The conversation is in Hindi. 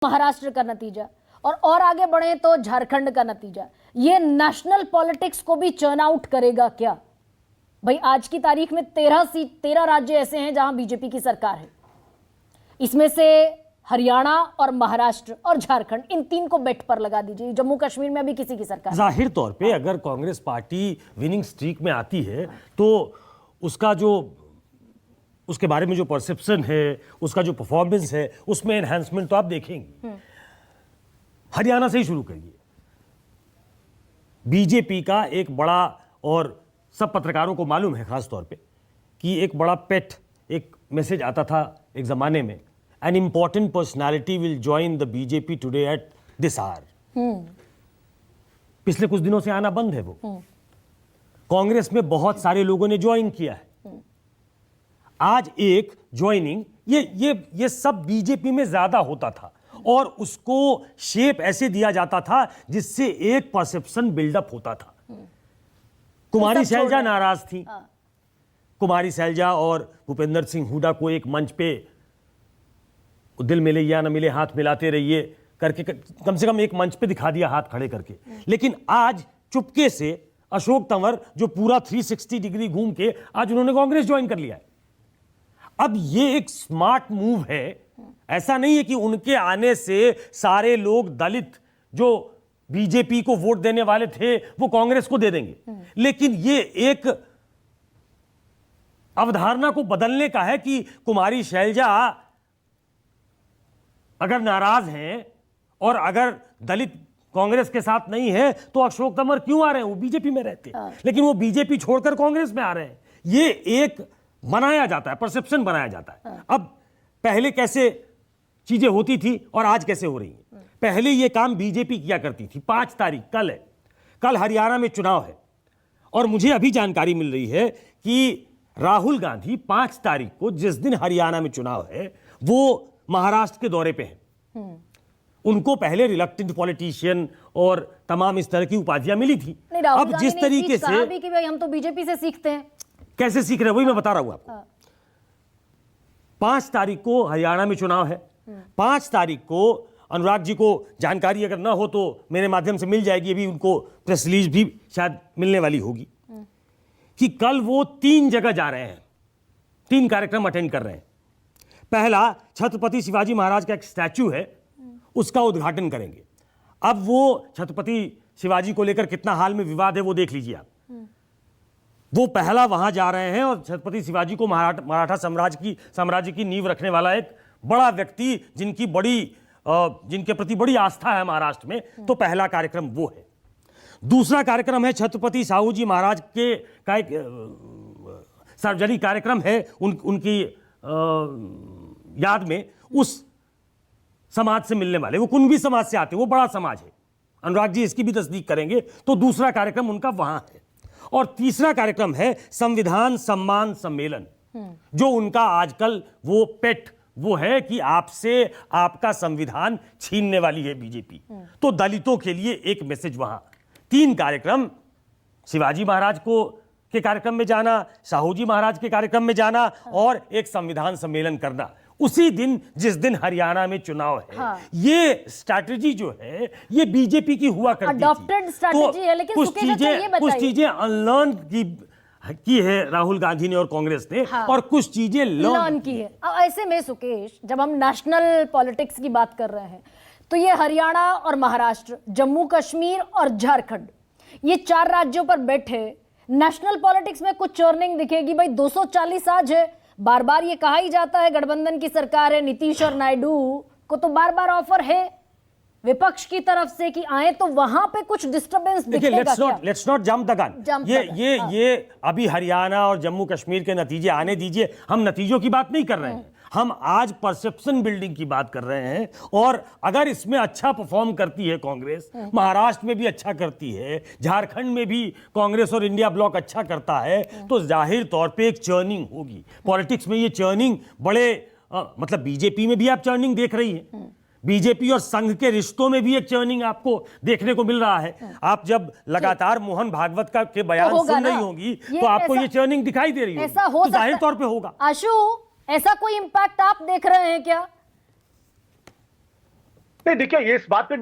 महाराष्ट्र का नतीजा और आगे बढ़े तो झारखंड का नतीजा, ये नेशनल पॉलिटिक्स को भी चर्न आउट करेगा क्या? भाई आज की तारीख में 13 राज्य ऐसे हैं जहां बीजेपी की सरकार है। इसमें से हरियाणा और महाराष्ट्र और झारखंड, इन तीन को बेट पर लगा दीजिए। जम्मू कश्मीर में भी किसी की सरकार। जाहिर तौर पे अगर कांग्रेस पार्टी विनिंग स्ट्रीक में आती है तो उसका जो उसके बारे में जो परसेप्शन है, उसका जो परफॉर्मेंस है, उसमें एनहांसमेंट तो आप देखेंगे। हरियाणा से ही शुरू करिए। बीजेपी का एक बड़ा, और सब पत्रकारों को मालूम है खास तौर पे, कि एक बड़ा पेट एक मैसेज आता था एक जमाने में, an important personality will join the BJP today at this hour. पिछले कुछ दिनों से आना बंद है वो। कांग्रेस में बहुत सारे लोगों ने ज्वाइन किया है। आज एक ज्वाइनिंग, ये सब बीजेपी में ज्यादा होता था और उसको शेप ऐसे दिया जाता था जिससे एक परसेप्शन बिल्डअप होता था। कुमारी शैलजा नाराज थी। कुमारी शैलजा और भूपेंद्र सिंह हुड्डा को एक मंच पे दिल मिले या न मिले हाथ मिलाते रहिए करके कम से कम एक मंच पे दिखा दिया हाथ खड़े करके। लेकिन आज चुपके से अशोक तंवर जो पूरा 360 डिग्री घूम के आज उन्होंने कांग्रेस ज्वाइन कर लिया है। अब ये एक स्मार्ट मूव है। ऐसा नहीं है कि उनके आने से सारे लोग दलित जो बीजेपी को वोट देने वाले थे वो कांग्रेस को दे देंगे, लेकिन ये एक अवधारणा को बदलने का है कि कुमारी शैलजा अगर नाराज हैं और अगर दलित कांग्रेस के साथ नहीं है तो अशोक तंवर क्यों आ रहे हैं? वो बीजेपी में रहते हैं, लेकिन वो बीजेपी छोड़कर कांग्रेस में आ रहे हैं। ये एक बनाया जाता है, परसेप्शन बनाया जाता है। अब पहले कैसे चीजें होती थी और आज कैसे हो रही हैं? पहले ये काम बीजेपी किया करती थी। 5 तारीख कल है, कल हरियाणा में चुनाव है और मुझे अभी जानकारी मिल रही है कि राहुल गांधी 5 तारीख को, जिस दिन हरियाणा में चुनाव है, वो महाराष्ट्र के दौरे पे हैं। उनको पहले रिलक्टेंट पॉलिटिशियन और तमाम इस तरह की उपाधियां मिली थी। अब जिस तरीके से भी कि भाई हम तो बीजेपी से सीखते हैं, कैसे सीख रहे हैं वही मैं बता रहा हूं आपको। 5 तारीख को हरियाणा में चुनाव है। 5 तारीख को अनुराग जी को जानकारी अगर ना हो तो मेरे माध्यम से मिल जाएगी, अभी उनको प्रेस रिलीज भी शायद मिलने वाली होगी, कि कल वो 3 जगह जा रहे हैं, 3 कार्यक्रम अटेंड कर रहे हैं। पहला, छत्रपति शिवाजी महाराज का एक स्टैच्यू है, उसका उद्घाटन करेंगे। अब वो छत्रपति शिवाजी को लेकर कितना हाल में विवाद है वो देख लीजिए आप। वो पहला वहां जा रहे हैं और छत्रपति शिवाजी को मराठा साम्राज्य की नींव रखने वाला एक बड़ा व्यक्ति, जिनके प्रति बड़ी आस्था है महाराष्ट्र में, तो पहला कार्यक्रम वो है। दूसरा कार्यक्रम है छत्रपति साहू जी महाराज के का एक सार्वजनिक कार्यक्रम है, उनकी याद में। उस समाज से मिलने वाले, वो कुंभी समाज से आते, वो बड़ा समाज है, अनुराग जी इसकी भी तस्दीक करेंगे। तो दूसरा कार्यक्रम उनका वहां है। और तीसरा कार्यक्रम है संविधान सम्मान सम्मेलन, जो उनका आजकल वो पेट वो है कि आपसे आपका संविधान छीनने वाली है बीजेपी। तो दलितों के लिए एक मैसेज वहां। 3 कार्यक्रम, शिवाजी महाराज के कार्यक्रम में जाना, साहू जी महाराज के कार्यक्रम में जाना और एक संविधान सम्मेलन करना उसी दिन जिस दिन हरियाणा में चुनाव है। ये स्ट्रैटेजी जो है ये बीजेपी की हुआ करती थी। अडॉप्टेड स्ट्रैटेजी है, लेकिन कुछ चीजें अनलर्न की है राहुल गांधी ने और कांग्रेस ने, और कुछ चीजें लर्न की है। अब ऐसे में सुकेश, जब हम नेशनल पॉलिटिक्स की बात कर रहे हैं तो ये हरियाणा और महाराष्ट्र, जम्मू कश्मीर और झारखंड, ये 4 राज्यों पर बेट है। नेशनल पॉलिटिक्स में कुछ चर्निंग दिखेगी। भाई 240 आज है, बार बार ये कहा ही जाता है गठबंधन की सरकार है, नीतीश और नायडू को तो बार बार ऑफर है विपक्ष की तरफ से कि आए, तो वहां पे कुछ डिस्टरबेंस दिखेगा क्या? Let's not jump the gun. ये अभी हरियाणा और जम्मू कश्मीर के नतीजे आने दीजिए। हम नतीजों की बात नहीं कर रहे हैं, हम आज परसेप्शन बिल्डिंग की बात कर रहे हैं। और अगर इसमें अच्छा परफॉर्म करती है कांग्रेस, महाराष्ट्र में भी अच्छा करती है, झारखंड में भी कांग्रेस और इंडिया ब्लॉक अच्छा करता है, तो जाहिर तौर पे एक चर्निंग होगी पॉलिटिक्स में। ये चर्निंग मतलब बीजेपी में भी आप चर्निंग देख रही हैं, बीजेपी और संघ के रिश्तों में भी एक चर्निंग आपको देखने को मिल रहा है। आप जब लगातार मोहन भागवत के बयान सुन रही होंगी तो आपको ये चर्निंग दिखाई दे रही होगी, तो जाहिर तौर पे होगा। आशु, ऐसा कोई इंपैक्ट आप देख रहे हैं क्या? नहीं देखिए, ये इस बात पे